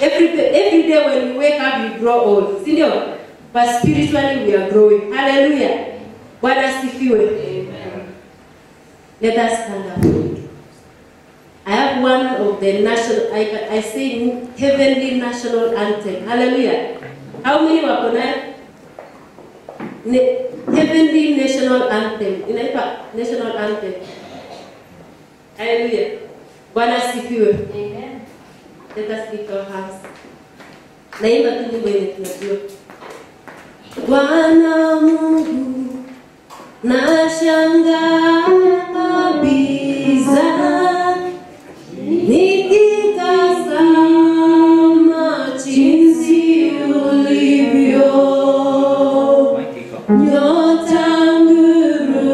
Every day when we wake up, we grow old. Sindio? But spiritually, we are growing. Hallelujah. Bwana sifiwe. Amen. Let us stand up. I have one of the national, I say heavenly national anthem. Hallelujah. How many were connected? Heavenly national anthem. National anthem. Hallelujah. Bwana sifiwe. Amen. Let us lift our hands. Naimba tu nyimbo ile tunajua. Bwana Mungu nashangaa kabisa nikitazama jinsi ulivyo nyota nguruma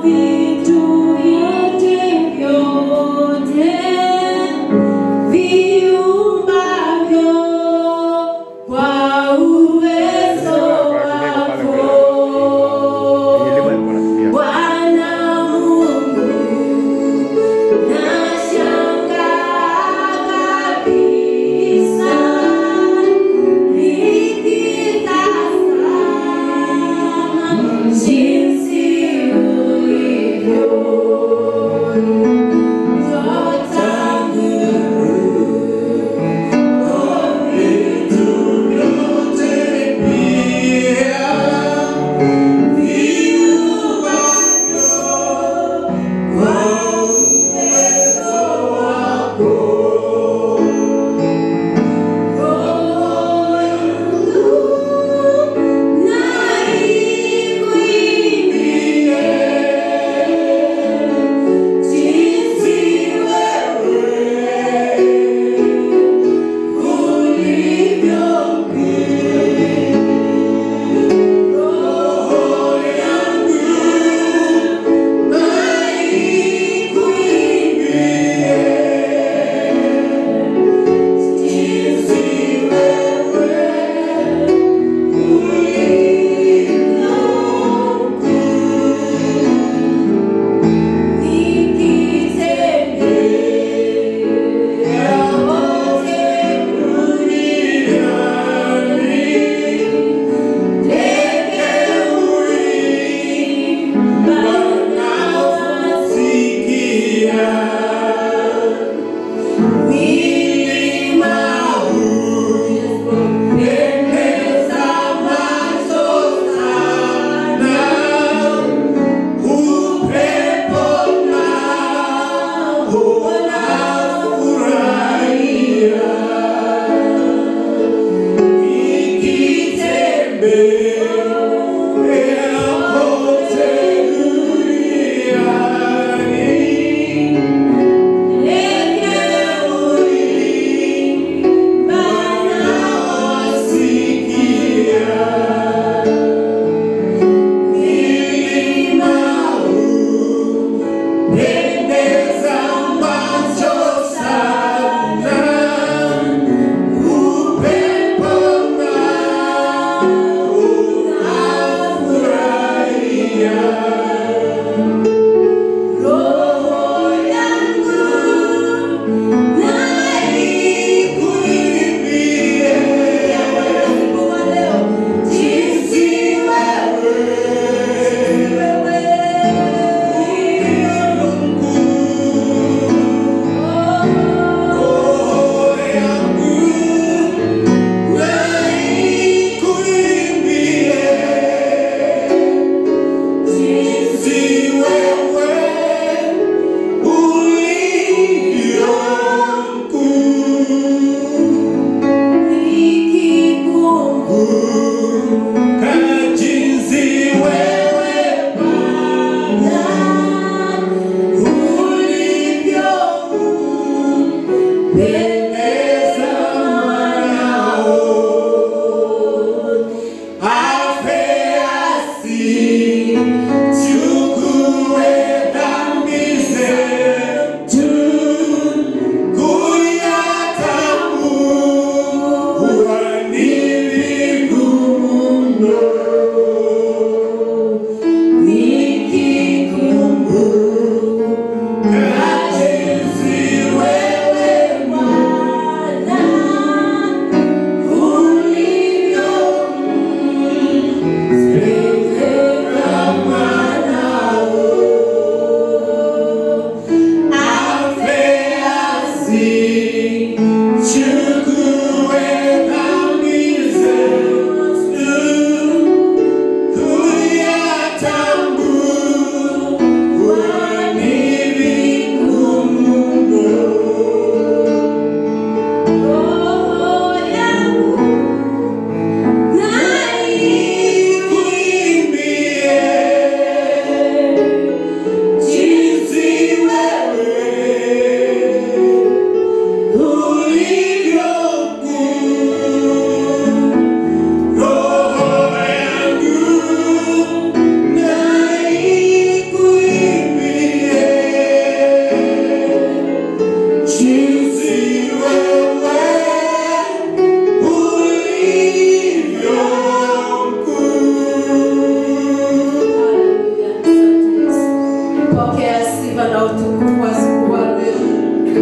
vitu vyote vyote viumbavyo kwa uwezo wako Bwana Mungu nashangaa kabisa nikitazama jinsi ulivyo nyota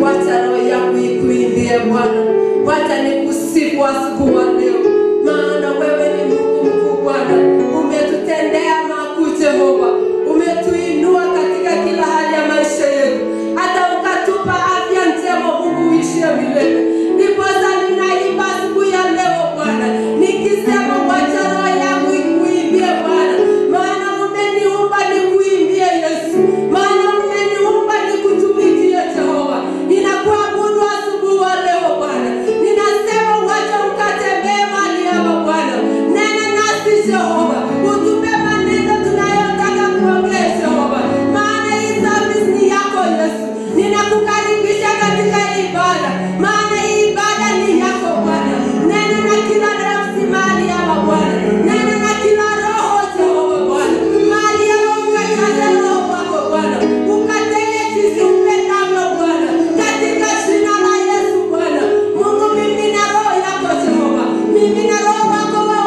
Wacha roho yangu ikuimbie Bwana. Wacha nikusifu asubuhi wa leo. Maana wewe ni Mungu mkuu Bwana. Umetutendea makuu Jehova. Umetuinua katika kila hali ya maisha yetu. Hata ukatupa afya njema Mungu uishie milele. Ndiposa ninaimba asubuhi ya leo Bwana. Nikisema wacha roho yangu ikuimbie Bwana. Maana umeniumba nikuimbie Yesu. Maana umeniumba nikutumikie Jehova. Ninakuabudu asubuhi wa leo Bwana. Ninasema wacha ukatembee mahali hapa Bwana. Nena nasi Jehova. Utupe maneno tunayotaka kuongea Jehova. Maana hii service ni yako Yesu. Ninakukaribisha katika ibada. Maana hii ibada ni yako Bwana. Nena na kila nafsi mahali hapa Bwana. Nena na kila roho Jehova Bwana. Mahali hapa ukataze roho wako Bwana. Ukatende jinsi upendavyo Bwana. Katika jina la Yesu Bwana. Mungu mimi na roho yako Jehova. Mimi na roho wako wa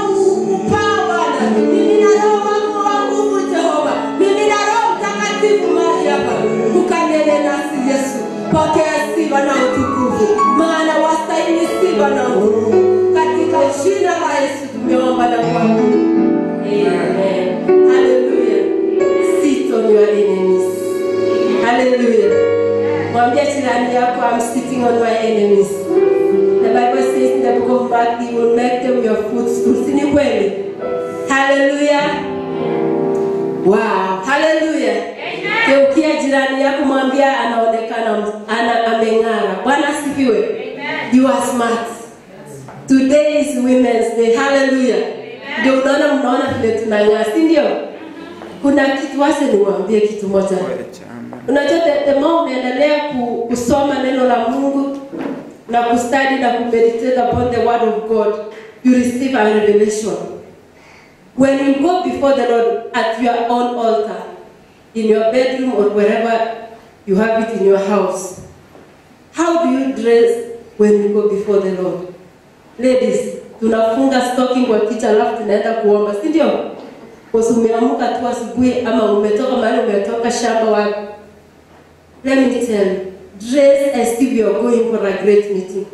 upao Bwana. Mimi na roho wako wa nguvu Jehova. Mimi na roho mtakatifu mahali hapa. Ukanene nasi Yesu. Pokea sifa na utukufu. Maana wastahili sifa na utukufu. Katika jina la Yesu tumeomba na kuabudu. Amen. Hallelujah. Sit on your enemies. Hallelujah. Mwambie jirani yako, I'm sitting on my enemies. The Bible says in the book of Mark, He will make them your footstools. Ni kweli? Hallelujah. Wow. Hallelujah. Geukia jirani yako, mwambie anaonekana ameng'ara. Bwana asifiwe. You are smart. Today is Women's Day. Hallelujah. Ndio mnaona vile tunang'aa, si ndio? Kuna kitu wase niwaambie kitu moja. Unajua the more unaendelea kusoma neno la Mungu na kustudy na kumeditate upon the word of God, you receive a revelation. When you go before the Lord at your own altar, in your bedroom or wherever you have it in your house, how do you dress when you go before the Lord? Ladies, tunafunga stocking kwa kichwa alafu tunaenda kuomba, si ndio? Umeamka tu asubuhi ama umetoka mahali umetoka shamba wapi? Let me tell you, dress as if you are going for a great meeting.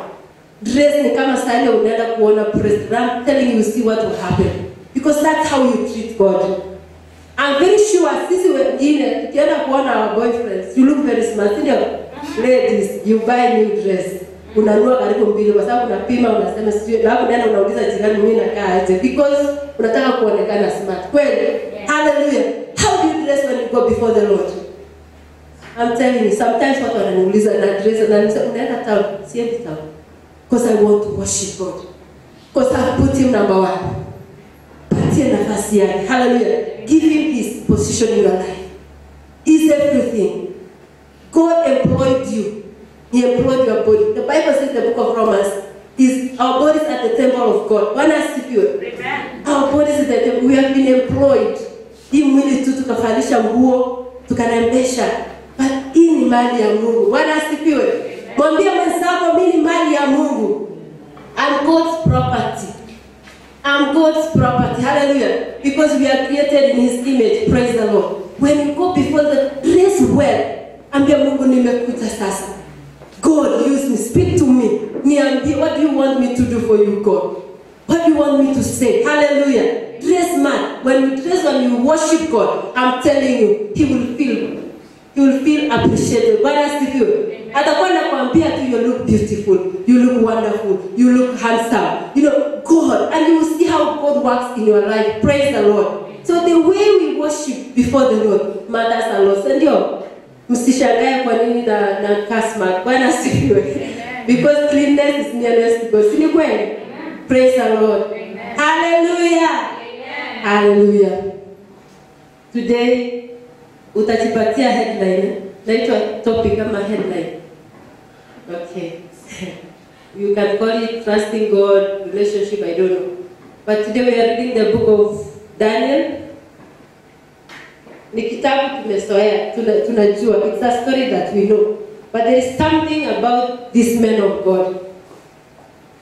Dress ni kama sasa unaenda kuona president. I'm telling you, see what will happen. Because that's how you treat God. I'm very sure sisi wengine tukienda kuona our boyfriends, you look very smart, ndio? Ladies, you buy new dress. Unanunua karibu mbili kwa sababu unapima unasema sio, na hapo nenda unauliza jirani mimi nakaa aje because unataka kuonekana smart. Kweli? Hallelujah. How do you dress when you go before the Lord? I'm telling you, sometimes watu wananiuliza na dress na nisema unaenda town, siendi town. Because I want to worship God. Because I put him number one. Patia nafasi yake. Hallelujah. Give him his position in your life. He's everything. God employed you. He employed your body. The Bible says in the book of Romans, our bodies are the temple of God. Bwana asifiwe. Amen. Our bodies is the temple. We have been employed. Hii mwili tu tukafalisha nguo, tukarembesha. But hii ni mali ya Mungu. Bwana asifiwe. Mwambie mwenzako mimi ni mali ya Mungu. I'm God's property. I'm God's property. Hallelujah. Because we are created in his image. Praise the Lord. When you go before the dress well, ambia Mungu nimekuja sasa. God, use me. Speak to me. Niambie, what do you want me to do for you, God? What do you want me to say? Hallelujah. Dress man. When you dress and you worship God, I'm telling you, he will feel appreciated. Bwana asifiwe. Atakuwa anakuambia tu, you look beautiful, you look wonderful, you look handsome. You know, God, and you will see how God works in your life. Praise the Lord. So the way we worship before the Lord matters a lot. Ndio msishangae kwa nini na kasma. Bwana asifiwe. Because cleanness is nearness to God. Si kweli? Praise the Lord. Amen. Hallelujah. Amen. Hallelujah. Today utajipatia headline. Naitwa topic kama headline. Okay. You can call it trusting God, relationship, I don't know. But today we are reading the book of Daniel. Ni kitabu tumesoea, tunajua. It's a story that we know. But there is something about this man of God.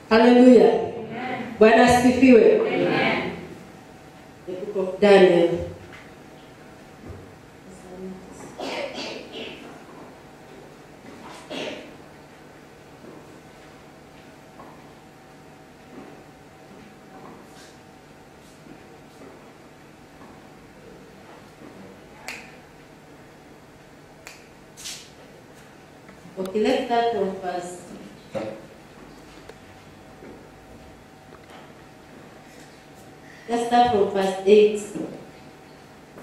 Hallelujah. Bwana asifiwe. Amen. The book of Daniel. Okay, let's start from verse. Let's start from verse 8.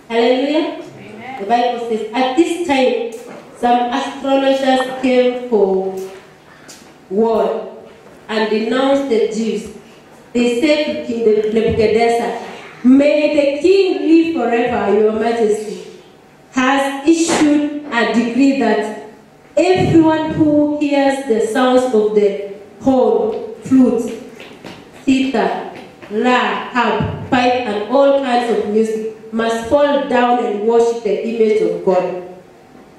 Hallelujah. Amen. The Bible says, at this time, some astrologers came for war and denounced the Jews. They said to King Nebuchadnezzar, may the king live forever, your majesty has issued a decree that everyone who hears the sounds of the horn, flute, sitar, lyre, harp, pipe, and all kinds of music must fall down and worship the image of God.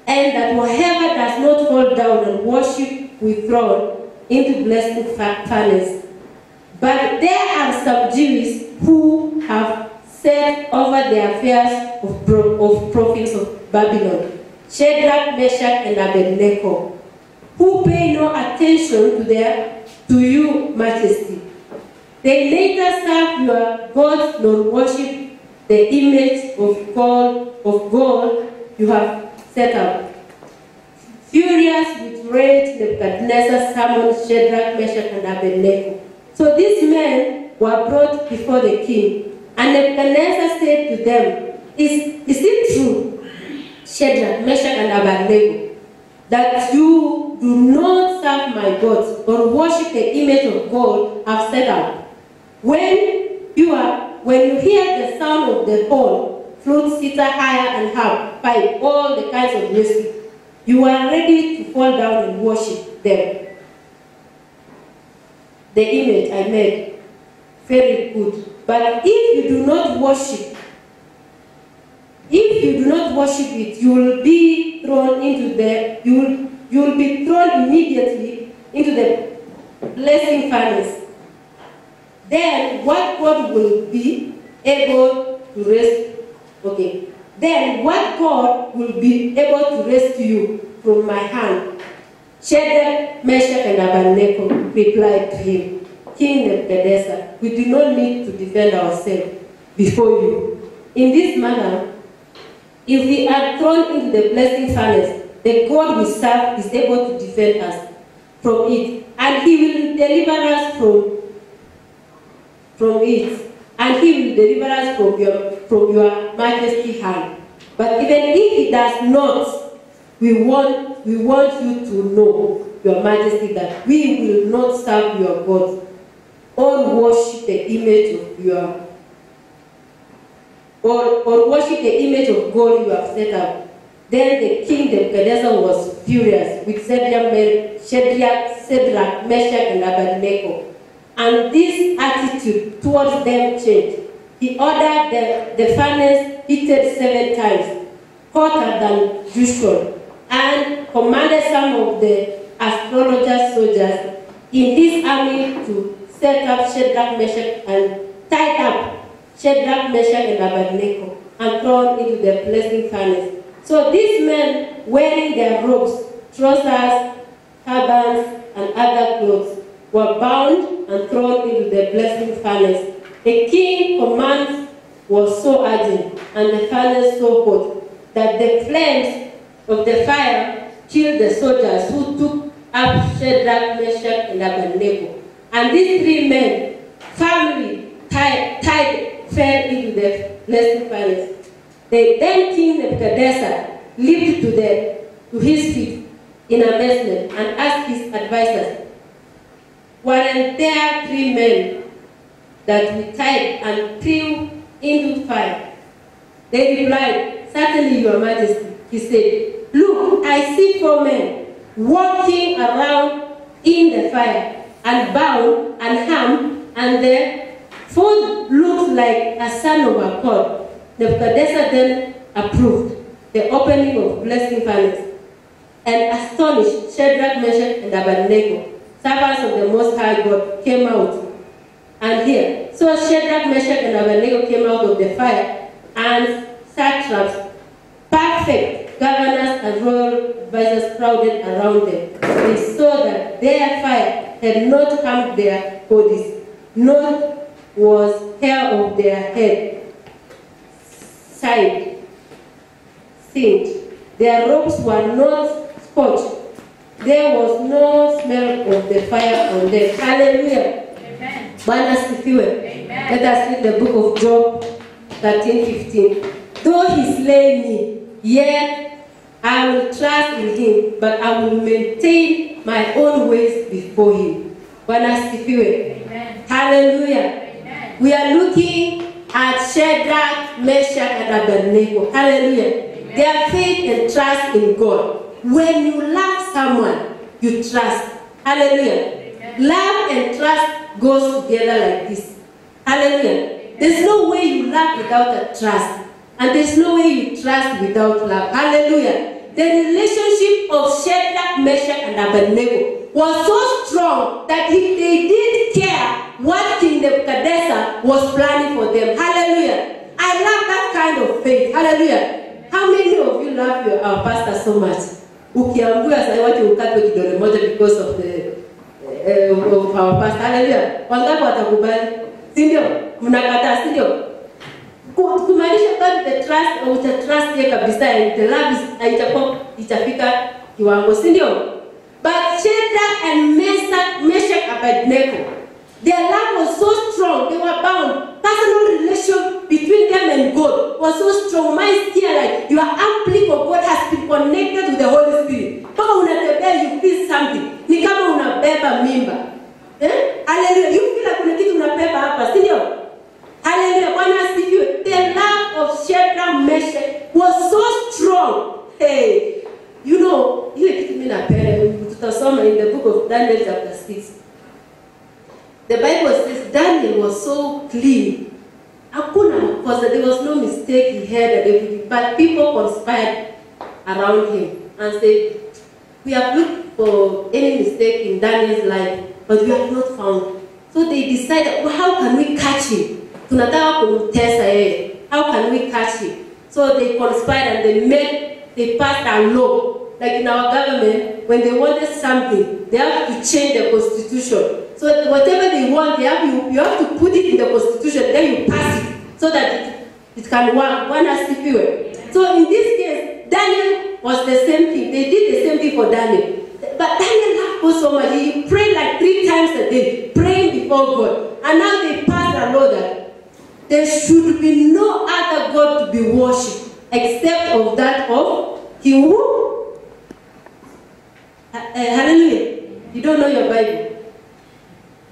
And that whoever does not fall down and worship will be thrown into blazing furnace. But there are some Jews who have set over the affairs of prophets of Babylon, Shadrach, Meshach, and Abednego, who pay no attention to you, Majesty. They neither serve your gods nor worship the image of gold you have set up. Furious with rage, Nebuchadnezzar summoned Shadrach, Meshach, and Abednego. So these men were brought before the king. And Nebuchadnezzar said to them, Is it true, Shadrach, Meshach, and Abednego, that you do not serve my gods or worship the image of gold I've set up? When you hear the sound of the horn, flute, sitar, lyre, and harp, pipe, all the kinds of music, you are ready to fall down and worship them. The image I made, very good. But if you do not worship it, you will be thrown immediately into the blazing furnace. Then what God will be able to rescue? Okay. Then what God will be able to rescue you from my hand? Shadrach, Meshach, and Abednego replied to him, King Nebuchadnezzar, we do not need to defend ourselves before you. In this manner, if we are thrown into the blazing furnace, the God we serve is able to defend us from it, and he will deliver us from it, and he will deliver us from your majesty's hand. But even if he does not, we want you to know, your majesty, that we will not serve your gods or worship the image of or worship the image of God you have set up. Then the king Nebuchadnezzar was furious with Shadrach, Meshach, and Abednego, and this attitude towards them changed. He ordered the furnace heated 7 times, hotter than usual, and commanded some of the astrologer soldiers in his army to set up Shadrach, Meshach, and tied up Shadrach, Meshach, and Abednego, and thrown into the blazing furnace. So these men, wearing their robes, trousers, turbans, and other clothes, were bound and thrown into the blazing furnace. The king's command was so urgent and the furnace so hot that the flames of the fire killed the soldiers who took up Shadrach, Meshach, and Abednego. And these 3 men, firmly tied, fell into the blazing furnace. Then King Nebuchadnezzar leaped to his feet in amazement and asked his advisors, weren't there 3 men that we tied and threw into fire? They replied, certainly, your majesty. He said, look, I see 4 men walking around in the fire and bound and hung, and the 4th looked like a son of a god. Nebuchadnezzar then approved the opening of blazing furnace and astonished Shadrach, Meshach, and Abednego, servants of the Most High God, came out. And here, so Shadrach, Meshach, and Abednego came out of the fire, and satraps, perfect governors, and royal advisors crowded around them. They saw that their fire had not harmed their bodies, nor was hair of their head singed. Their robes were not scorched, there was no smell of the fire on them. Hallelujah. Bwana asifiwe. Let us read the book of Job 13:15. Though he slay me, yet I will trust in him, but I will maintain my own ways before him. Bwana asifiwe. Hallelujah. We are looking at Shadrach, Meshach, and Abednego. Hallelujah. Their faith and trust in God. When you love someone, you trust. Hallelujah. Love and trust goes together like this. Hallelujah. There's no way you love without a trust. And there's no way you trust without love. Hallelujah. The relationship of Shadrach, Meshach, and Abednego was so strong that if they didn't care what King Nebuchadnezzar was planning for them. Hallelujah. I love that kind of faith. Hallelujah. How many of you love our pastor so much? Ukiambiwa sasa wacha ukatwe kidole moja because of of our pastor. Hallelujah. Wangapi watakubali? Si ndio? Mnakataa, si ndio? Kumaanisha kwamba the trust au trust yake kabisa, the love itafika kiwango, si ndio? But Shadrach and Meshach Abednego, their love was so strong, they were bound. Personal relation between them and God was so strong. My skin, like your umbilical God has been connected to the Holy Spirit. Kama unatembea, you feel something. Ni kama unabeba mimba. Hallelujah. You feel like kuna kitu unabeba hapa, si ndio? Hallelujah. Bwana asifiwe. The love of Shadrach, Meshach was so strong. Hey, you know, ile kitu mimi napenda, tutasoma in the book of Daniel chapter 6. The Bible says Daniel was so clean. Because there was no mistake he had and everything. But people conspired around him and said, we have looked for any mistake in Daniel's life, but we have not found. So they decided, well, how can we catch him? Tunataka kumtesa yeye. How can we catch him? So they conspired and they passed a law. Like in our government, when they wanted something, they have to change the constitution. So whatever they want, you have to put it in the constitution, then you pass it so that it can work. One has to do it. So in this case, Daniel was the same thing. They did the same thing for Daniel. But Daniel loved God so much. He prayed like 3 times a day, praying before God. And now they passed a law that there should be no other God to be worshipped except of that of Him who. Hallelujah. You don't know your Bible.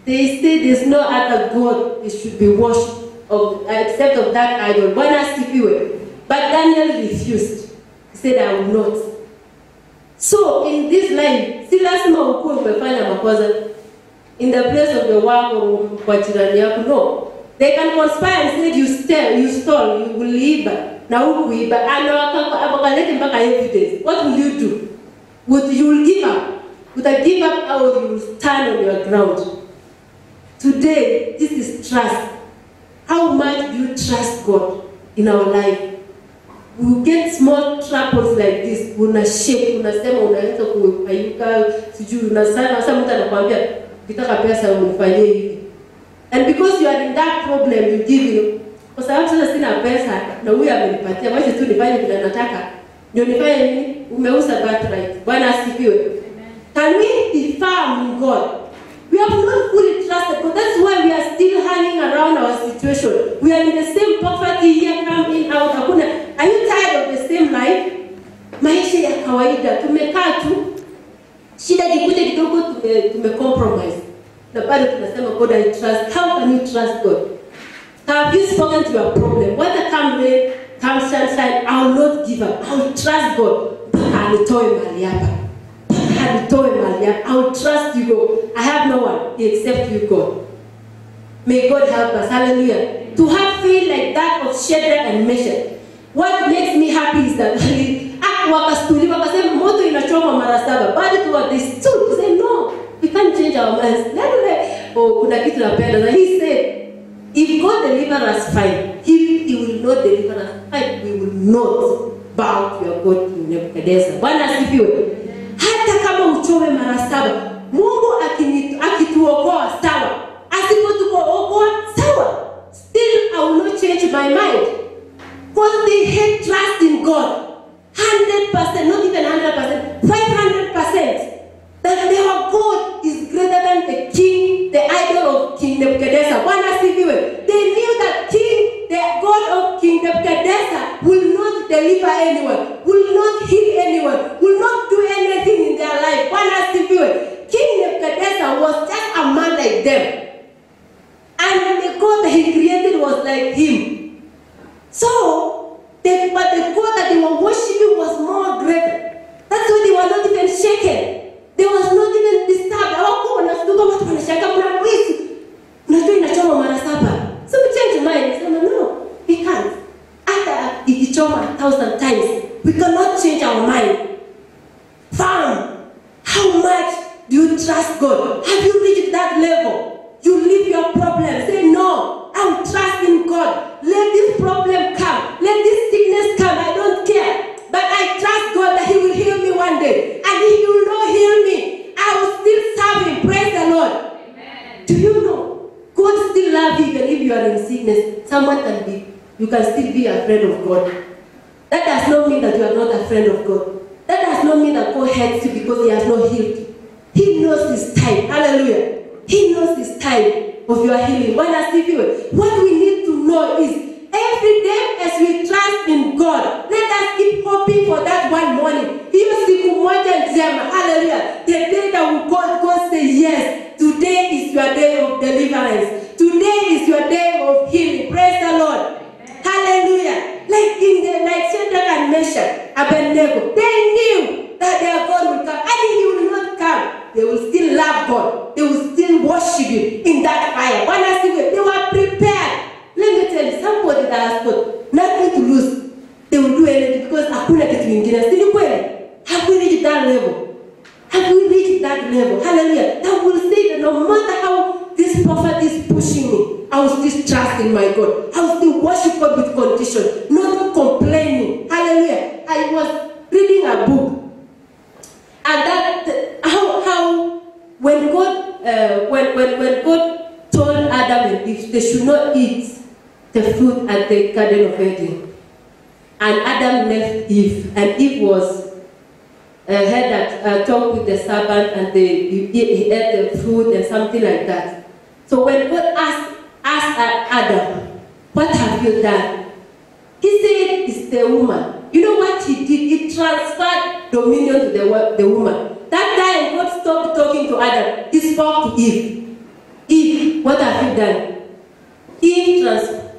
They say there's no other God that should be worshipped except of that idol. But Daniel refused. He said, I will not. So in this life, si lazima ukuwe umefanya makosa in the place of the work or kwa jirani yako. No. They can conspire and say you stole, you will leave. Na hukuiba. And wakalete mpaka evidence. What will you do? You will give up. Would I give up or you will stand on your ground? Today, this is trust. How much do you trust God in our life? We will get small troubles like this. Unashake, unasema unaweza kuayuka, sijui unasema sasa mtu anakuambia ukitaka pesa unifanyie hivi. And because you are in that problem, you give it. Kwa sababu sasa sina pesa na huyu amenipatia, wacha tu nifanye vile nataka. Ndio nifanye nini? Umeuza birthright. Bwana asifiwe. Can we be firm in God? We have not fully trusted God. That's why we are still hanging around our situation. We are in the same poverty here, come in, out. Are you tired of the same life? Maisha ya kawaida. Tumekaa tu. Shida kikuja kidogo tumecompromise. Na bado tunasema God, I trust. How can you trust God? Have you spoken to your problem? Whether come rain, come sunshine, I will not give up. I will trust God. Anitoe mali hapa. I will trust you, God. I have no one except you, God. May God help us. Hallelujah. To have faith like that of Shadrach and Meshach. What makes me happy is that wakasema moto inachoma mara 7. But they stood to say no, we can't change our minds. Kuna kitu napenda. He said, if God deliver us, fine. If He will not deliver us, fine. We will not bow to your God in Nebuchadnezzar. Bwana asifiwe. Hata kama uchome mara 7, Mungu akituokoa sawa. Asipotuokoa sawa. Still I will not change my mind. Because they had trust in God. 100%, not even 100%, 500%. deliver anyone, will not heal anyone, will not do anything in their life. Bwana asifiwe. King Nebuchadnezzar was just a man like them. And the God that he created was like him. So, but the God that they were worshiping was more greater. That's why they were not even shaken. They was not even disturbed. Hawakuwa wanashtuka watu wanashaka kuna wizi. Unajua inachoma mara 7. So we change mind. Say, no, we can't. After ikichoma 1,000 times, we cannot change our mind. Fam, how much do you trust God? Have you reached that level? You leave your problem. Say, no, I'm trusting God. Let this problem come. Let this sickness come. I don't care. But I trust God that he will heal me one day. And if he will not heal me, I will still serve him. Praise the Lord. Amen. Do you know? God still loves you even if you are in sickness. You can still be a friend of God. That does not mean that you are not a friend of God. That does not mean that God hates you because he has not healed you. He knows his time. Hallelujah. He knows his time of your healing. What we need to know is every day as we trust in God, let us keep hoping for that one morning. Hallelujah. The day that God say yes, today is your day of deliverance. Today is your day of healing. Praise the Lord. Amen. Hallelujah. Like Shadrach and Meshach, Abednego, they knew that their God will come. And he will not come. They will still love God. They will still worship him in that fire. They were prepared. Let me tell you, somebody that has got nothing to lose, they will do anything because hakuna kitu kingine. Sio kweli? Have we reached that level? Have we reached that level? Hallelujah. That will say that no matter how this prophet is pushing me, I will still trust in my God. I will still worship God with condition, not complaining. Hallelujah. I was reading a book. And that how when God told Adam and Eve they should not eat the fruit at the Garden of Eden, and Adam left Eve, and Eve was had that talk with the serpent, and he ate the fruit and something like that. So when God asked Adam, "What have you done?" He said, "It's the woman." You know what he did? He transferred dominion to the woman. That time, God stopped talking to Adam. He spoke to Eve. Eve, what have you done? Eve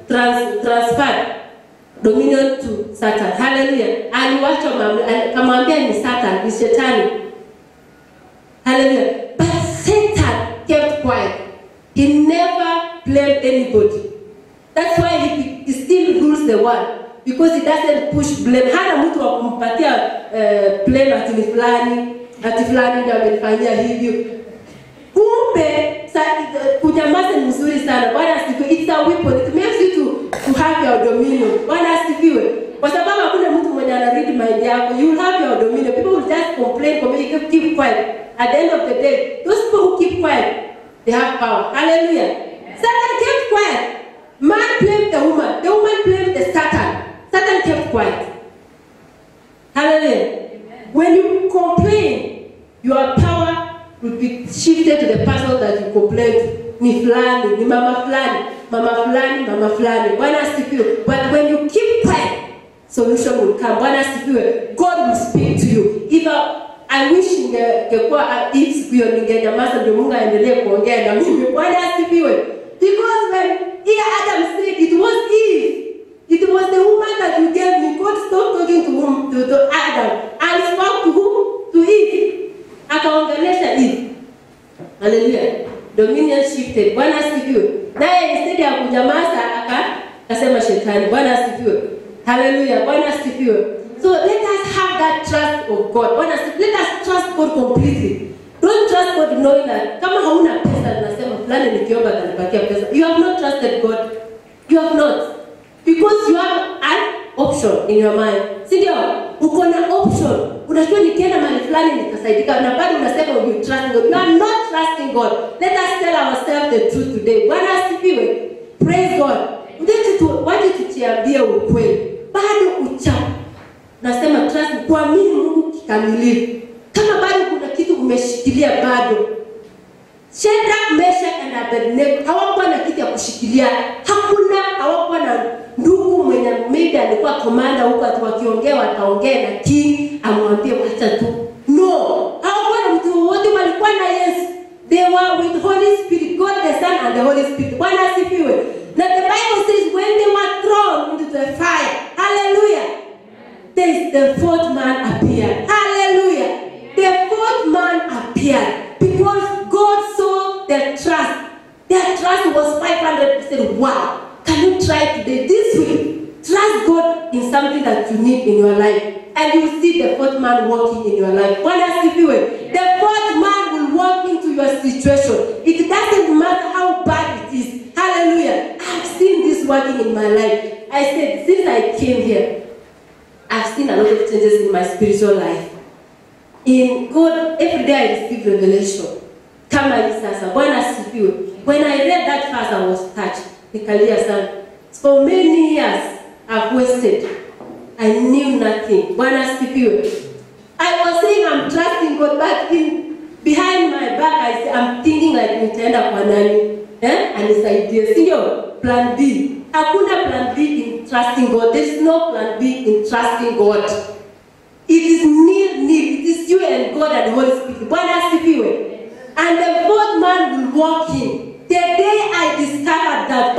transferred dominion to Satan. Hallelujah. And watch kamwambia ni Satan, ni Shetani. Hallelujah. But Satan kept quiet. He never blamed anybody. That's why he still rules the world. Because he doesn't push blame. Hana mtu wa kumpatia blame ati fulani ndio amenifanyia hivyo. Kumbe kunyamaza ni mzuri sana. Bwana asifiwe. It's a weapon. It makes you to have your dominion. Bwana asifiwe. Kwa sababu hakuna mtu mwenye ana read mind yako. You will have your dominion. People will just complain, keep quiet. At the end of the day, those people who keep quiet, they have power. Hallelujah. Satan kept quiet. Man blamed the woman. The woman blamed the Satan. Satan kept quiet. Hallelujah. Amen. When you complain, your power will be shifted to the person that you complained to. Ni fulani, ni mama fulani. Bwana asifiwe. But when you keep quiet, solution will come. Bwana asifiwe. God will speak to you. If I wish ingekuwa if hiyo ningenyamaza ndio Mungu aendelee kuongea na mimi. Bwana asifiwe. Because when Adam said it was Eve. It was the woman that you gave me. God stopped talking to Adam and spoke to who? To Eve. Akaongelesha Eve. Hallelujah. Dominion shifted. Bwana asifiwe. Naye instead ya kunyamaza akasema Shetani. Bwana asifiwe. Hallelujah. Bwana asifiwe. So let us have that trust of God. Let us trust God completely. Don't trust God knowing that kama hauna pesa unasema fulani nikiomba atanipatia pesa. You have not trusted God. You have not. Because you have an option in your mind. Sindio? Uko na option. Unajua nikienda mahali fulani nitasaidika na bado unasema you trust God. You are not trusting God. Let us tell ourselves the truth today. Bwana asifiwe. Praise God. Waje tujiambie ukweli. Bado uchafu. Nasema trust kuamini Mungu kikamilifu. Kama bado kuna kitu umeshikilia bado Shadrach, Meshach and Abednego hawakuwa na kitu ya kushikilia. Hawakuwa na ndugu mwenye maybe alikuwa komanda huko wakiongea wataongea na king amwambie wacha tu. No, hawakuwa na mtu wote, walikuwa na Yesu. They were with Holy Spirit, God the Son and the Holy Spirit. Bwana asifiwe. Now the Bible says when they were thrown into the fire, hallelujah, the fourth man appeared. Hallelujah. The fourth man appeared because God saw their trust. Their trust was 500%. Wow. Can you try today, this week, trust God in something that you need in your life, and you will see the fourth man walking in your life. The fourth man will walk into your situation. It doesn't matter how bad it is. Hallelujah. I've seen this working in my life. I said, since I came here, I've seen a lot of changes in my spiritual life. In God, every day I receive revelation. When I read that verse, I was touched. For many years, I've wasted. I knew nothing. I was saying I'm trusting God, but behind my back, I'm thinking like Nintendo Kwanani. And it's ideas. Plan B. Hakuna plan B in trusting God. There's no plan B in trusting God. It is nil. It is you and God and the Holy Spirit. And the fourth man will walk in. The day I discovered that,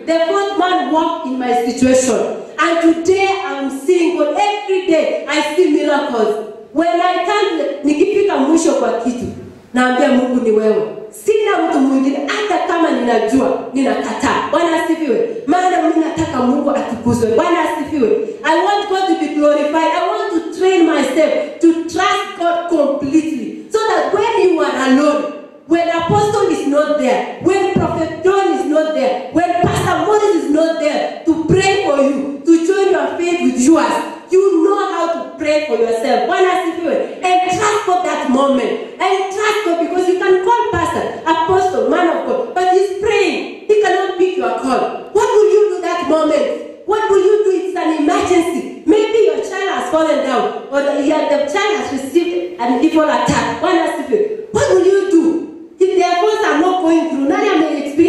the fourth man walked in my situation. And today I'm seeing God. Every day I see miracles. When I can't, nikifika mwisho kwa kitu, naambia Mungu ni wewe. Sina mtu mwingine, hata kama ninajua, ninakataa. Bwana asifiwe. Maana mimi nataka Mungu atukuzwe. Bwana asifiwe. I want God to be glorified. I want to train myself to trust God completely. So that when you are alone, when Apostle is not there, when Prophet John is not there, when Pastor Moses is not there to pray for you, to join your faith with yours, you know how to pray for yourself. And trust God that moment. And trust God, because you can call Pastor, Apostle, man of God, but he's praying. He cannot pick your call. What will you do that moment? What will you do? It's an emergency. Maybe your child has fallen down, or the child has received an evil attack. What will you do? If their phones are not going through,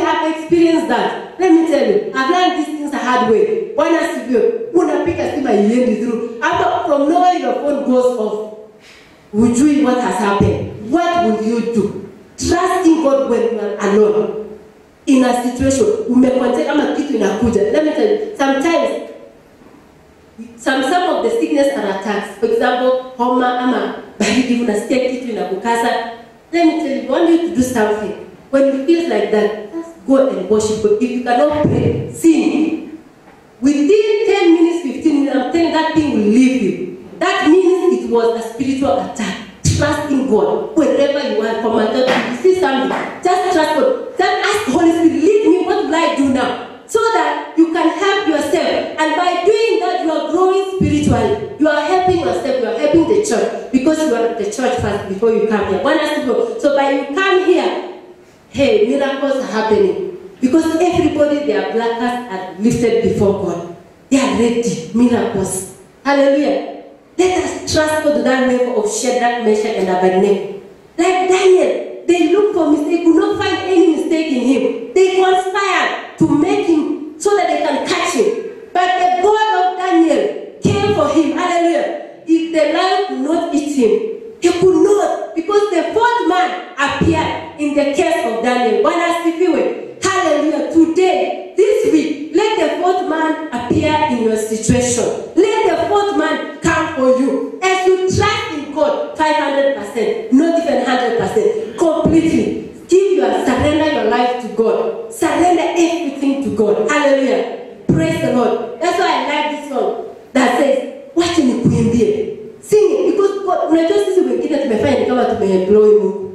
I've experienced that. Let me tell you, I've learned these things the hard way. From nowhere your phone goes off. Would you what has happened? What will you do? Trusting God when you are alone. In a situation, let me tell you, sometimes some of the sickness are attacks. For example, homa, let me tell you, I want you to do something. When you feel like that, just go and worship God. If you cannot pray, sing. Within 10 minutes, 15 minutes, I'm telling you, that thing will leave you. That means it was a spiritual attack. Trust in God. Wherever you are, from my you see something, just trust God. Just ask the Holy Spirit, lead me, what will I do now? So that you can help yourself. And by doing that, you are growing spiritually. You are helping yourself, you are helping the church. Because you are at the church first before you come here. So by you come here, hey, miracles are happening. Because everybody, their black cards are lifted before God. They are ready. Miracles. Hallelujah. Let us trust God to that level of Shadrach, Meshach, and Abednego. Like Daniel, they looked for mistakes. They could not find any mistake in him. They conspired to make him so that they can catch him. But the God of Daniel came for him. Hallelujah. If the lion could not eat him, he could not. Because the fourth man appeared in the case of Daniel. Hallelujah. Today, this week, let the fourth man appear in your situation. Let the fourth man come for you. As you trust in God, 500%, not even 100%, completely. Surrender your life to God. Surrender everything to God. Hallelujah. Praise the Lord. That's why I like this song that says, "What in the sing it, because God,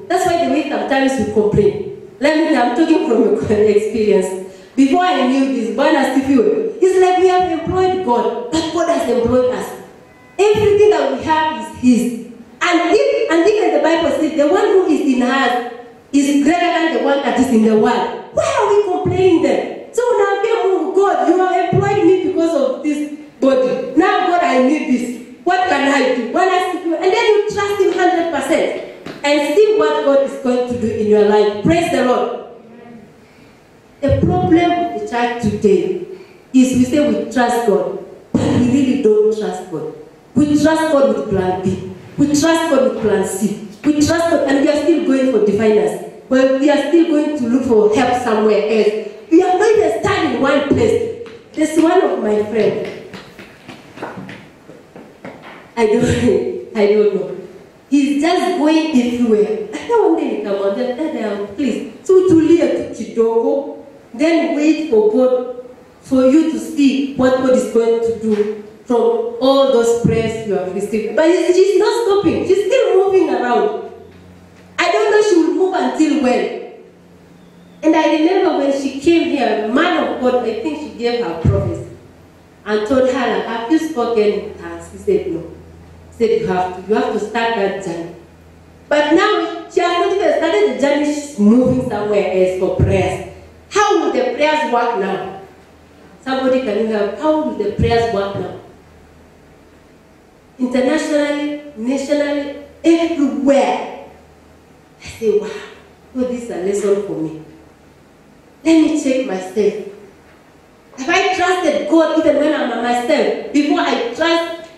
that's why the way sometimes we complain. I'm talking from your experience. Before I knew this, it's like we have employed God, but God has employed us. Everything that we have is His. And even the Bible says, the one who is in us is greater than the one that is in the world. Why are we complaining then? So now, God, you have employed me because of this body. Now, God, I need this. What can I do? And then you trust Him 100%. and see what God is going to do in your life. Praise the Lord. The problem with the church today is we say we trust God, but we really don't trust God. We trust God with plan B. We trust God with plan C. We trust God, and we are still going for diviners. But we are still going to look for help somewhere else. We are going to stand in one place. There's one of my friends. I don't know. He's just going everywhere. I don't want to come on that. Please, so to leave kidogo, then wait for God, for you to see what God is going to do from all those prayers you have received. But she's not stopping. She's still moving around. I don't know she will move until when. And I remember when she came here, man of God, I think she gave her prophecy and told her, have you spoken in tongues? He said, no. He said, you have to start that journey. But now, she has not even started the journey, she's moving somewhere else for prayers. How will the prayers work now? Somebody can you help? How will the prayers work now? Internationally, nationally, everywhere. I say, wow, oh, this is a lesson for me. Let me check myself. Have I trusted God even when I'm myself? Before I trust,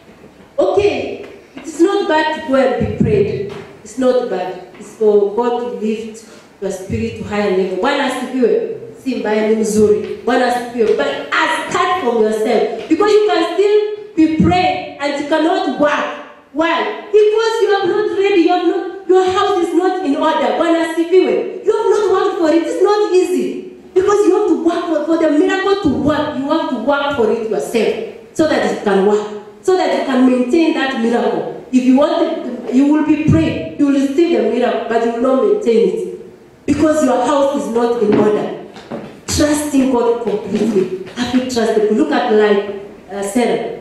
okay, it's not bad to go and be prayed. It's not bad. It's for God to lift your spirit to higher level. Bwana asifiwe. Si mbaya ni mzuri. Bwana asifiwe. But start from yourself. Because you can still be praying and you cannot work. Why? Because you are not ready. Your house is not in order. Bwana asifiwe. You have not worked for it. It's not easy. Because you have to work for the miracle to work. You have to work for it yourself so that it can work. So that you can maintain that miracle. If you want it, you will be praying. You will receive the miracle, but you will not maintain it. Because your house is not in order. Trusting God completely. Have you trusted? Look at like Sarah.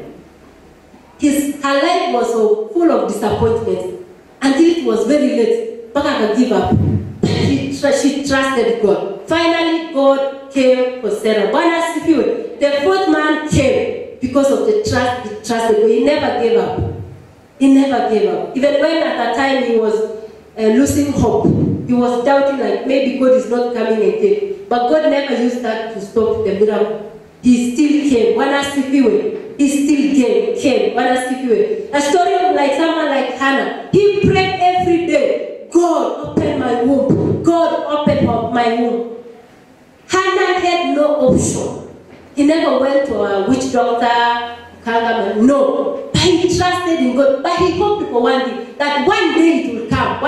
Her life was so full of disappointment until it was very late. Baka could give up. She trusted God. Finally, God came for Sarah. Bwana asifiwe. The fourth man came because of the trust he trusted God. He never gave up. He never gave up. Even when at that time he was losing hope. He was doubting like maybe God is not coming again. But God never used that to stop the miracle. He still came. Bwana asifiwe. He still came. Bwana asifiwe. A story of like someone like Hannah. He prayed every day. God, open my womb. God, open my womb. Hannah had no option. He never went to a witch doctor, no. But he trusted in God. But he hoped for one day, that one day it will come.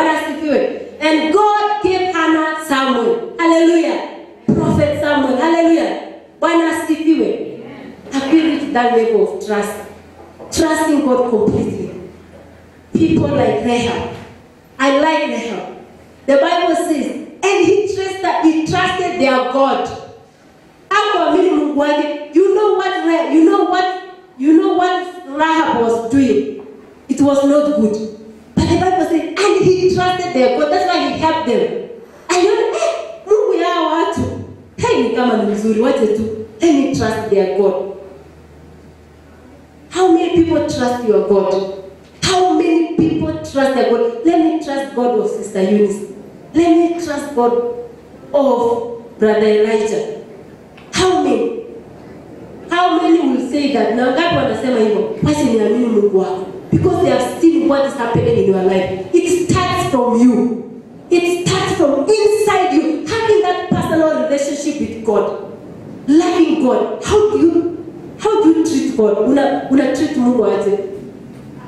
And God gave Hannah Samuel. Hallelujah. Prophet Samuel. Hallelujah. Have you reached that level of trust? Trusting God completely. People like Rahab. I like Rahab. The Bible says, and he trusted their God. You know what Rahab was doing. It was not good. But the Bible says, and he trusted their God. That's why he helped them. And you know, Mungu ya watu. Hey, ni kama ni mzuri, what they do? Let me trust their God. How many people trust your God? How many people trust their God? Let me trust God of Sister Eunice. Let me trust God of Brother Elijah. How many? How many will say that? Now God wanasema hivyo. Basi niamini Mungu wako. Because they have seen what is happening in your life. It starts from you. It starts from inside you. Having that personal relationship with God. Loving God. How do you treat God? Una treat Mungu aje?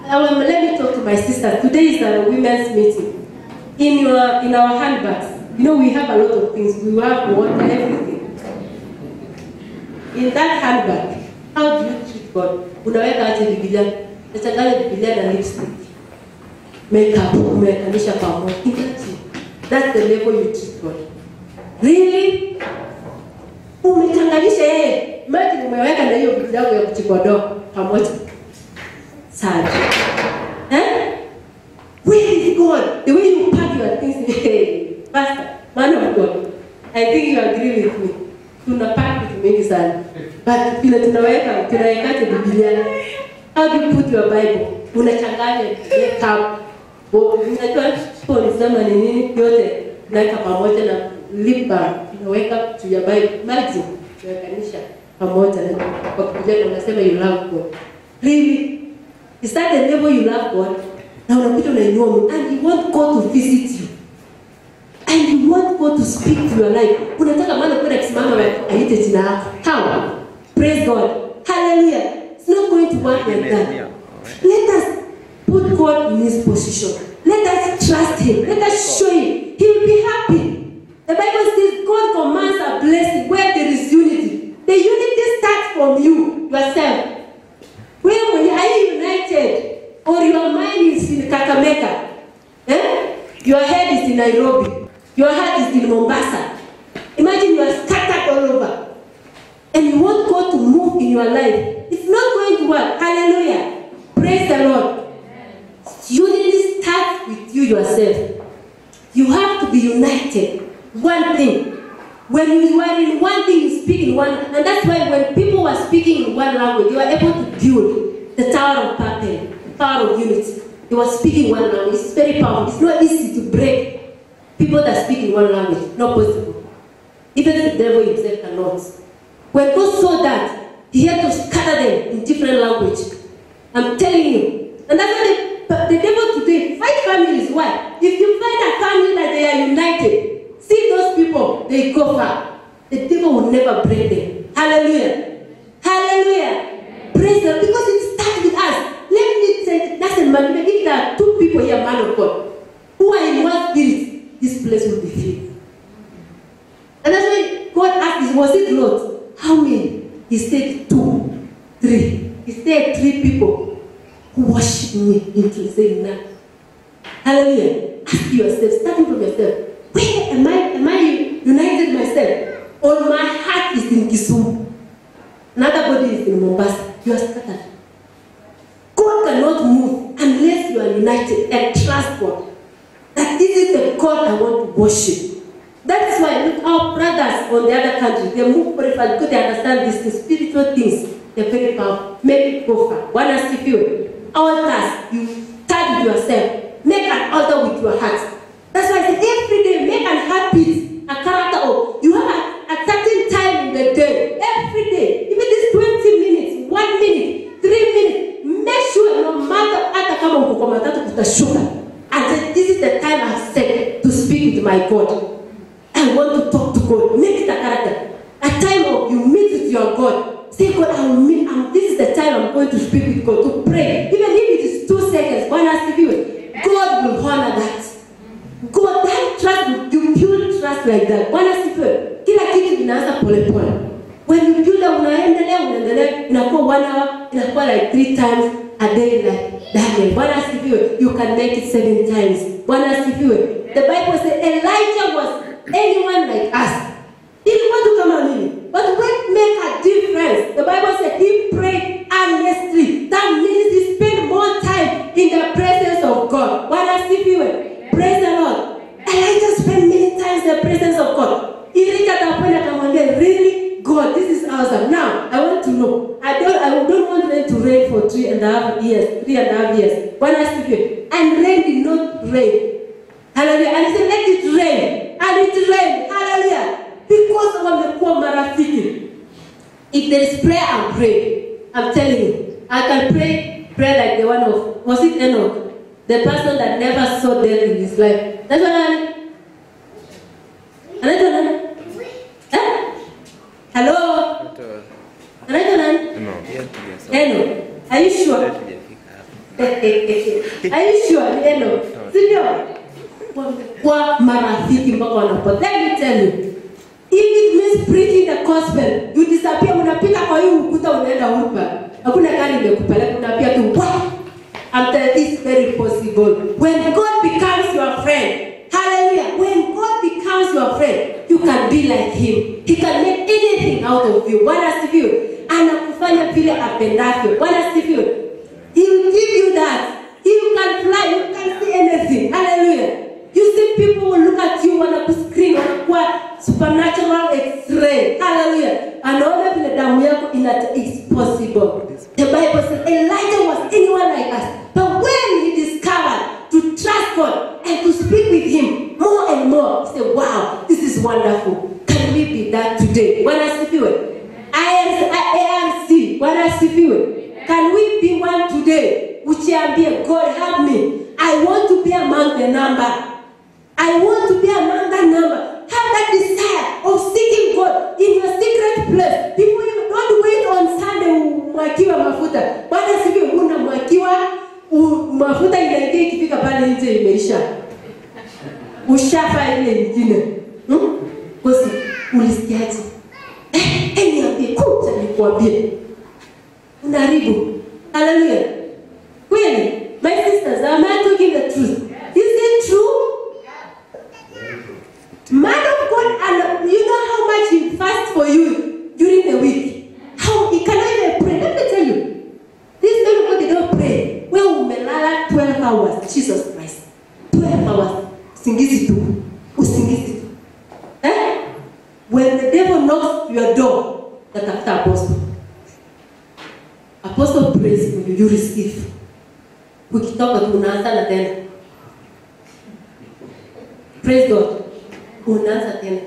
Let me talk to my sister. Today is a women's meeting. In our handbags, you know, we have a lot of things. We have water, everything. In that handbag, how do you treat God? Unaweka aje Biblia? Nachanganya Biblia na lipstick. Makeup, umekanisha pamoja. That's the level you treat God. Really? Umechanganisha yeye. Imagine umeweka na hiyo Biblia yako ya kuchikodoa pamoja. Sad. Where is God? The way you pack your things. Hey, Pastor, man of God, I think you agree with me. Tunapack vitu mingi sana. But vile tunaweka Biblia. How do you put your Bible? Unachanganya makeup, Unajua polisema ni nini yote naweka pamoja na lip balm unaweka to your Bible unawekanisha pamoja na kwa kuja unasema you love God. Really? Is that the level you love God? Na unakuja unainua Mungu and you want God to visit you. And you want God to speak to your life. Unataka maana kwenda kusimama aite jina lako. How? Praise God. Hallelujah. It's not going to work like that. Let us put God in his position. Let us trust him. Let us show him. He will be happy. The Bible says God commands a blessing where there is unity. The unity starts from you, yourself. When you are united or your mind is in Kakamega, your head is in Nairobi, your heart is in Mombasa. Imagine you are scattered all over. And you want God to move in your life. It's not going to work. Hallelujah. Praise the Lord. Unity starts with you yourself. You have to be united. One thing. When you are in one thing, you speak in one. And that's why when people were speaking in one language, they were able to build the Tower of Babel, Tower of Unity. They were speaking one language. It's very powerful. It's not easy to break people that speak in one language. Not possible. Even the devil himself cannot. When God saw that, he had to scatter them in different language. I'm telling you. And that's why the devil today fight families. Why? If you find a family that they are united, see those people, they go far. The devil will never break them. Hallelujah. Hallelujah. Praise the Lord. Because it starts with us. Let me say, that's a man. If there are two people here, man of God, who are in one spirit, this place will be filled. And that's why God asked, was it Lord? How many? He said 2, 3. He said 3 people who worship me into saying that. Hallelujah. Ask yourself, starting from yourself, where am I united myself? Or my heart is in Kisumu. Another body is in Mombasa. You are scattered. God cannot move unless you are united and trust God. That this is the God I want to worship. That is why look, our brothers on the other country, they move very fast because they understand the spiritual things. They're very powerful. Make it go far. One has to feel. Altars, you start with yourself. Make an altar with your heart. That's why I say every day make an habit, a character of. You have a certain time in the day. Every day. Even this 20 minutes, 1 minute, 3 minutes. Make sure no matter hata kama uko kwa matatu kutashuka. And say, this is the time I've set to speak with my God. I want to talk to God. Make it a character. A time of you meet with your God. Say, God, I will meet. This is the time I'm going to speak with God, to pray. Even if it is 2 seconds, one has to do it. God will honor that. God, that trust, you build trust like that. One has to do it. Kila kitu inaanza pole pole. When you build that, unaendelea, inakuwa 1 hour, inakuwa like 3 times a day like Daniel. One has to do it. You can make it 7 times. One has to do it. The Bible says Elijah was anyone like us. He didn't want to come on in. But when make a difference, the Bible said he prayed earnestly. That means he spent more time in the presence of God. What does he do? Praise the Lord. Elijah spent many times in the presence of God. He reached at a point and come again, really? God, this is awesome. Now, I want to know. I don't want them to rain for 3.5 years. 3.5 years. What does he do? And rain did not rain. Hallelujah. And he said, let it rain. And it rained. Hallelujah. Because of the poor marafiki. If there is prayer and pray, I'm telling you, I can pray like the one of, was it Enoch? The person that never saw death in his life. That's what I huh? Hello? Enoch. Are you sure? Are you sure? Enoch. Senior. Kwa marafiki mpaka wanapotea. Let me tell you, if it means preaching the gospel, you disappear, unapita kwa hiyo ukuta unaenda hupa. Hakuna gari imekupeleka, unapia tu wow. I'm telling you, it's very possible. When God becomes your friend, hallelujah, when God becomes your friend, you can be like him. He can make anything out of you. Bwana sifiwe. Anakufanya vile apendavyo. Bwana sifiwe. He will give you that. You can fly, you can see anything. Hallelujah. You see people will look at you when you scream, what supernatural X-ray. Hallelujah. And all vile damu yako is possible. The Bible says Elijah was anyone like us. But when he discovered to trust is wonderful. Can we be that today? Bwana asifiwe. ANC, Bwana asifiwe. Can we be one today? Uchiambie, God help me. I want to be among the number. I want to be among that number. Have that desire of seeking God in your secret place. Before you don't wait on Sunday mwakiwa mafuta. Bwana siku una mwakiwa mafuta inaingia ikifika pale nje imeisha. Ushafa ile nyingine. Kosi ulisikiaje? Niambie kucha nikwambie. Unaribu. Hallelujah. Kweli, my sisters, am I talking the truth? Is it true? Man of God, and you know how much he fasts for you during the week. How he cannot even pray. Let me tell you, these men of God, they don't pray. Well, umelala 12 hours. Jesus Christ, 12 hours. Usingizi tu, usingizi tu. When the devil knocks your door, that's after apostle. Apostle prays for you, you receive. Ukitoka tunaanza na tena. Praise God. Unaanza tena.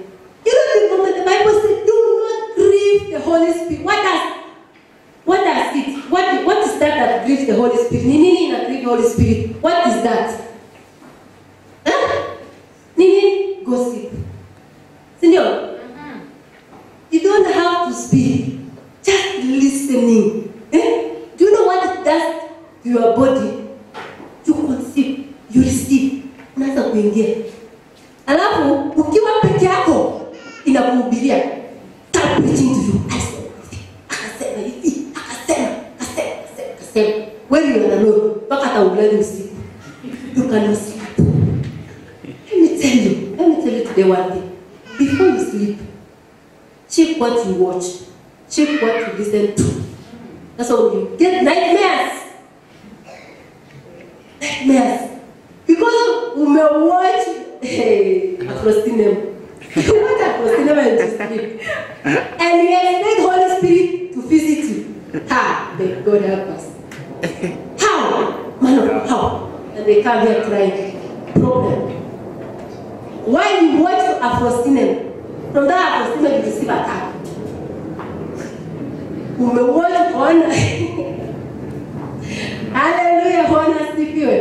You know the moment the Bible says, do not grieve the Holy Spirit. What does it? What is that grieves the Holy Spirit? Nini ina grieve the Holy Spirit? What is that? Nini? Gossip. Sindio? You don't have to speak. Just listening. Do you know what it does to your body? You conceive, you receive. Unaanza kuingia. Alafu ukiwa peke yako inakuhubiria. Start preaching to you. Akasema hivi, akasema. When you are alone, mpaka hata ulale usiku. You cannot sleep. Let me tell you today one thing. Before you sleep, check what you watch. Check what you listen to. That's how you get nightmares. Because we may watch Afrostinem. You watch Afrostinem and you sleep. And you expect Holy Spirit to visit you. How? May God help us. How? Man, how? And they come here crying. Problem. Why you watch Afrostinem? From that Afrostinem you receive attack. We may watch on. Hallelujah, Bwana asifiwe.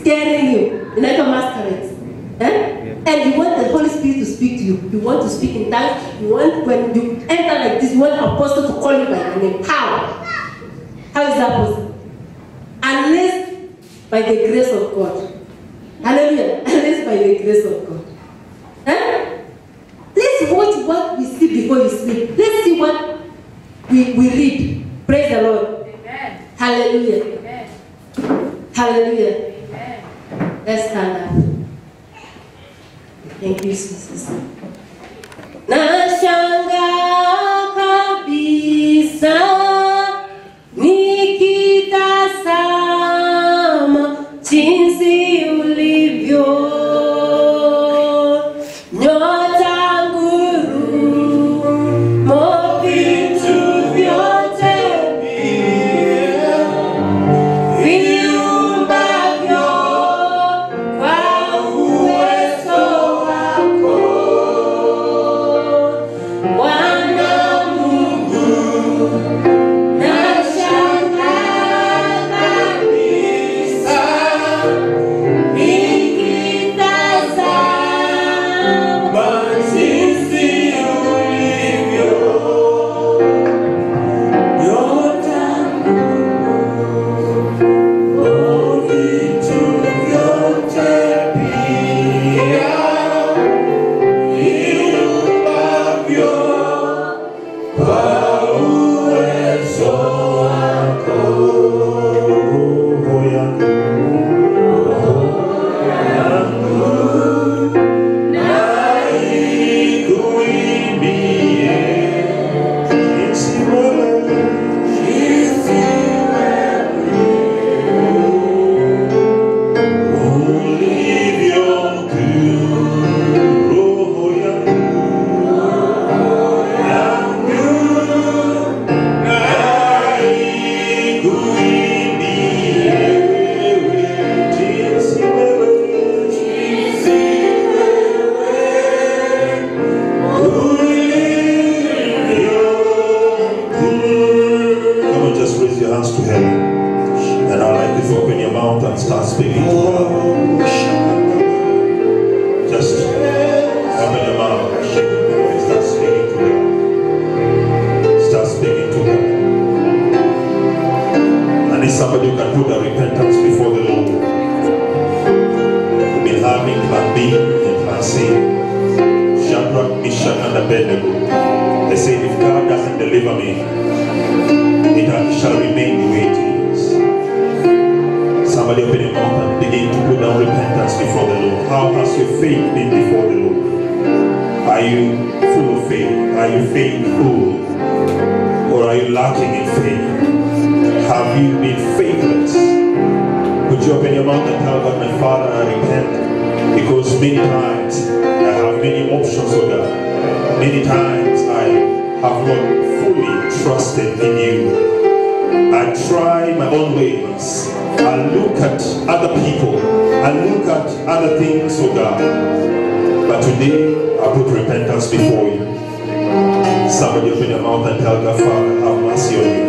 Scaring you. Inaitwa masquerade. And you want the Holy Spirit to speak to you. You want to speak in tongues. You want, when you enter like this, you want apostle to call you by your name. How? How is that possible? Unless by the grace of God. Hallelujah. Unless by the grace of God. Let's watch what we see before you sleep. Let's see what we read. Praise the Lord. Amen. Hallelujah. Amen. Hallelujah. Amen. Let's stand up. Thank you, Jesus. Nashangaa kabisa nikitazama jinsi ulivyo. What Abednego. They said, if God doesn't deliver me, it shall remain the way it is. Somebody open your mouth and begin to put down repentance before the Lord. How has your faith been before the Lord? Are you full of faith? Are you faithful? Or are you lacking in faith? Have you been faithless? Would you open your mouth and tell God, my Father, I repent? Because many times I have many options, oh God. Many times I have not fully trusted in you. I try my own ways. I look at other people. I look at other things, oh God. But today, I put repentance before you. Somebody open your mouth and tell God, Father, have mercy on me.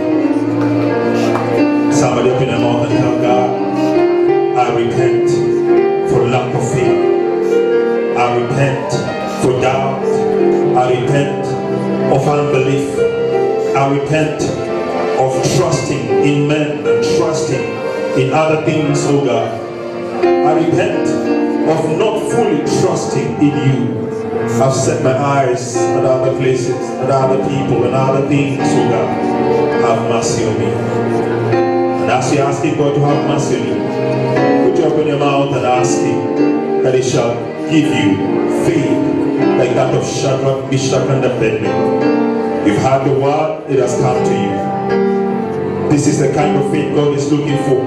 Somebody open your mouth and tell God, I repent for lack of faith. I repent for doubt. I repent of unbelief. I repent of trusting in men and trusting in other things, oh God. I repent of not fully trusting in you. I've set my eyes at other places, at other people, and other things, oh God. Have mercy on me. And as you're asking God to have mercy on you, put you open your mouth and ask Him that He shall give you faith like that of Shadrach, Meshach, and Abednego. You've heard the word, it has come to you. This is the kind of faith God is looking for.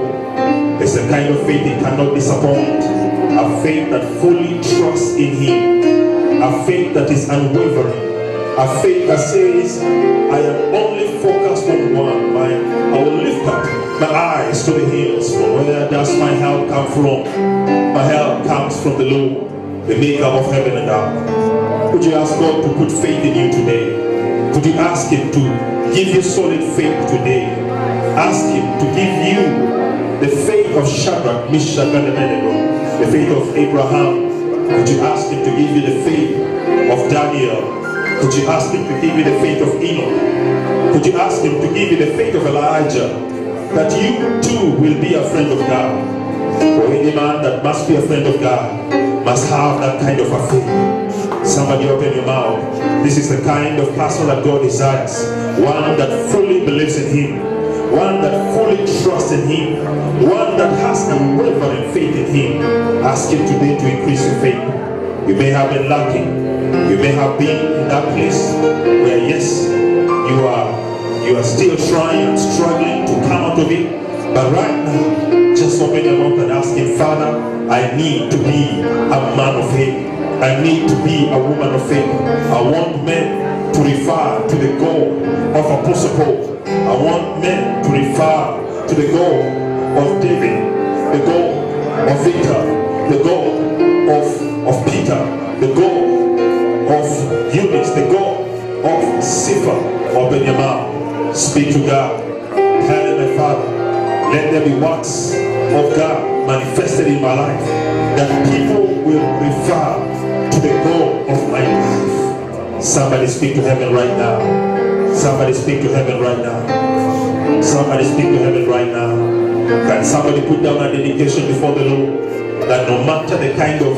It's the kind of faith He cannot disappoint. A faith that fully trusts in Him. A faith that is unwavering. A faith that says, I am only focused on one. I will lift up my eyes to the hills. From where does my help come from? My help comes from the Lord, the maker of heaven and earth. Would you ask God to put faith in you today? Would you ask Him to give you solid faith today? Ask Him to give you the faith of Shadrach, Meshach, and Abednego, the faith of Abraham. Could you ask Him to give you the faith of Daniel? Could you ask Him to give you the faith of Enoch? Could you ask Him to give you the faith of Elijah? That you too will be a friend of God. For any man that must be a friend of God must have that kind of a faith. Somebody open your mouth. This is the kind of person that God desires. One that fully believes in Him. One that fully trusts in Him. One that has unwavering faith in Him. Ask Him today to increase your faith. You may have been lacking. You may have been in that place where yes, you are still trying and struggling to come out of it. But right now, just open your mouth and ask Him, Father, I need to be a man of faith. I need to be a woman of faith. I want men to refer to the God of Apostle Paul. I want men to refer to the God of David, the God of Victor, the God of Peter, the God of Eunice, the God of Sifa. Open your mouth. Speak to God. Tell Him, my Father, let there be works of God manifested in my life, that people will refer to the God of my life. Somebody speak to heaven right now. Somebody speak to heaven right now. Somebody speak to heaven right now. Can somebody put down a dedication before the Lord, that no matter the kind of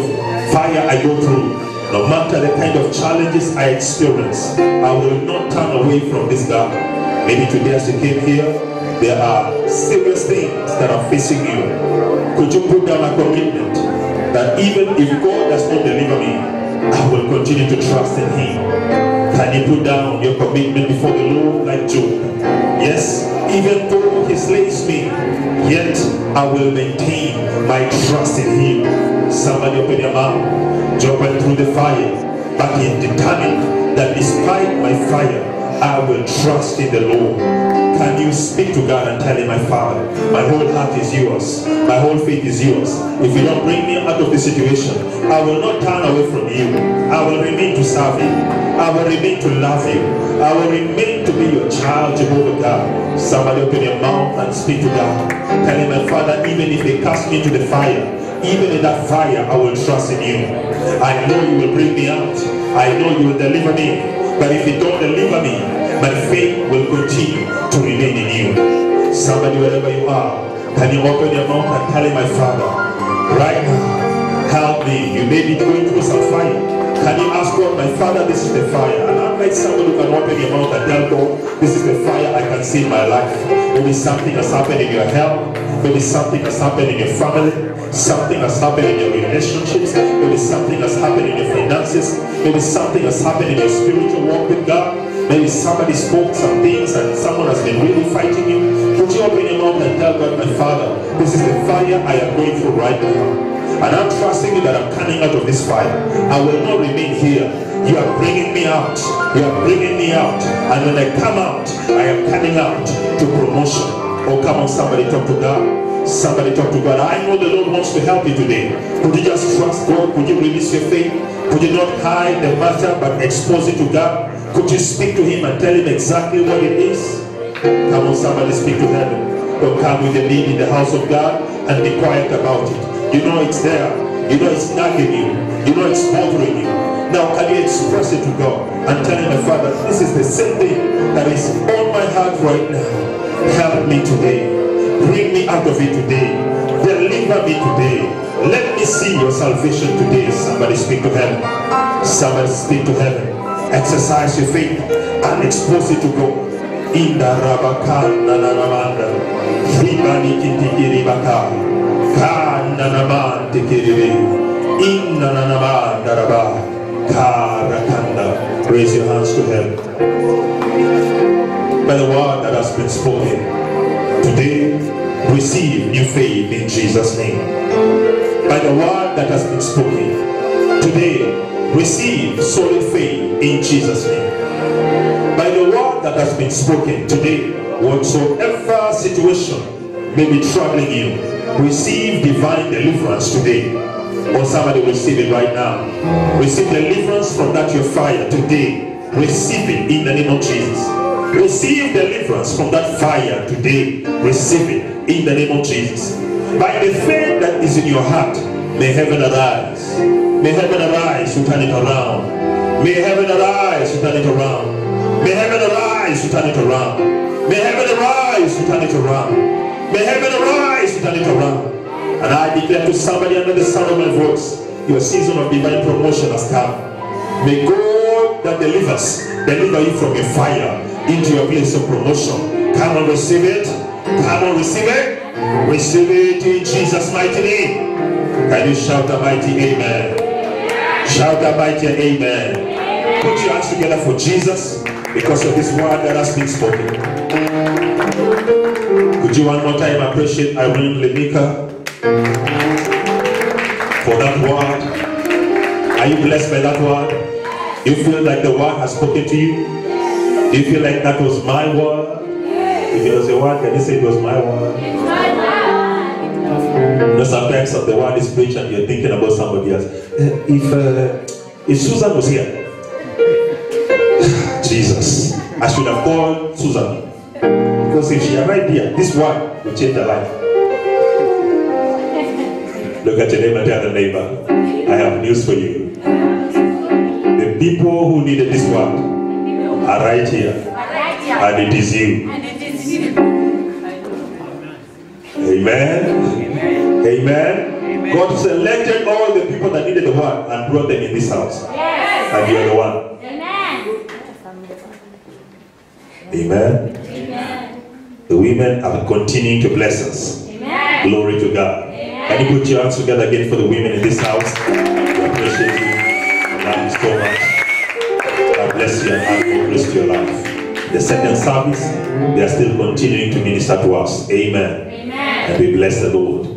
fire I go through, no matter the kind of challenges I experience, I will not turn away from this God. Maybe today as you came here, there are serious things that are facing you. Could you put down a commitment that even if God does not deliver me, I will continue to trust in Him? Can you put down your commitment before the Lord like Job? Yes, even though He slays me, yet I will maintain my trust in Him. Somebody open your mouth. Job went through the fire, but he determined that despite my fire, I will trust in the Lord. Can you speak to God and tell Him, my Father, my whole heart is yours, my whole faith is yours. If you don't bring me out of this situation, I will not turn away from you. I will remain to serve you. I will remain to love you. I will remain to be your child, Jehovah God. Somebody open your mouth and speak to God. Tell Him, my Father, even if they cast me into the fire, even in that fire, I will trust in you. I know you will bring me out. I know you will deliver me. But if you don't deliver me, my faith will continue to remain in you. Somebody, wherever you are, can you open your mouth and tell Him, my Father, right now, help me. You may be going through some fire. Can you ask God, my Father, this is the fire? And I'm like somebody who can open your mouth and tell God, this is the fire I can see in my life. Maybe something has happened in your health. Maybe something has happened in your family. Something has happened in your relationships. Maybe something has happened in your finances. Maybe something has happened in your spiritual walk with God. Maybe somebody spoke some things and someone has been really fighting you. Could you open your mouth and tell God, my Father, this is the fire I am going through right now. And I'm trusting you that I'm coming out of this fire. I will not remain here. You are bringing me out. You are bringing me out. And when I come out, I am coming out to promotion. Oh, come on, somebody talk to God. Somebody talk to God. I know the Lord wants to help you today. Could you just trust God? Could you release your faith? Could you not hide the matter but expose it to God? Could you speak to Him and tell Him exactly what it is? Come on, somebody speak to heaven. Don't come with a need in the house of God and be quiet about it. You know it's there. You know it's nagging you. You know it's bothering you. Now can you express it to God and tell Him, my Father, this is the same thing that is on my heart right now. Help me today. Bring me out of it today. Deliver me today. Let me see your salvation today. Somebody speak to heaven. Somebody speak to heaven. Exercise your faith and expose it to God. Inda rabakanda nanamanda. Ribani kitikiri baka. Kanda namante kiriri. Inna nanamanda rabah. Karakanda. Raise your hands to heaven. By the word that has been spoken, today receive new faith in Jesus' name. By the word that has been spoken, today receive solid faith in Jesus' name. By the word that has been spoken today, whatsoever situation may be troubling you, receive divine deliverance today. Or somebody receive it right now. Receive deliverance from that your fire today. Receive it in the name of Jesus. Receive deliverance from that fire today. Receive it in the name of Jesus. By the faith that is in your heart, may heaven arise. May heaven arise to turn it around. May heaven arise to turn it around. May heaven arise to turn it around. May heaven arise to turn it around. May heaven arise to turn it around. And I declare to somebody under the sound of my voice, your season of divine promotion has come. May God that delivers, deliver you from your fire into your place of promotion. Come on, receive it. Come on, receive it. Receive it in Jesus' mighty name. Can you shout a mighty amen? Shout a mighty amen. Put your hands together for Jesus because of this word that has been spoken. Could you one more time appreciate Irene Lemika for that word? Are you blessed by that word? You feel like the word has spoken to you? Do you feel like that was my word? If it was your word, can you say it was my word? It's my word. You know, sometimes the word is preached and you're thinking about somebody else. If Susan was here, Jesus, I should have called Susan. Because if she arrived here, this word will change her life. Look at your neighbor and tell the neighbor, I have news for you. The people who needed this word are right here. And it is you. Amen. Amen. God selected all the people that needed the word and brought them in this house. And you are the one. Amen. The women are continuing to bless us. Glory to God. Can you put your hands together again for the women in this house? We appreciate you. I love you so much. God bless you and have more grace to your life. The second service, they are still continuing to minister to us. Amen. And we bless the Lord.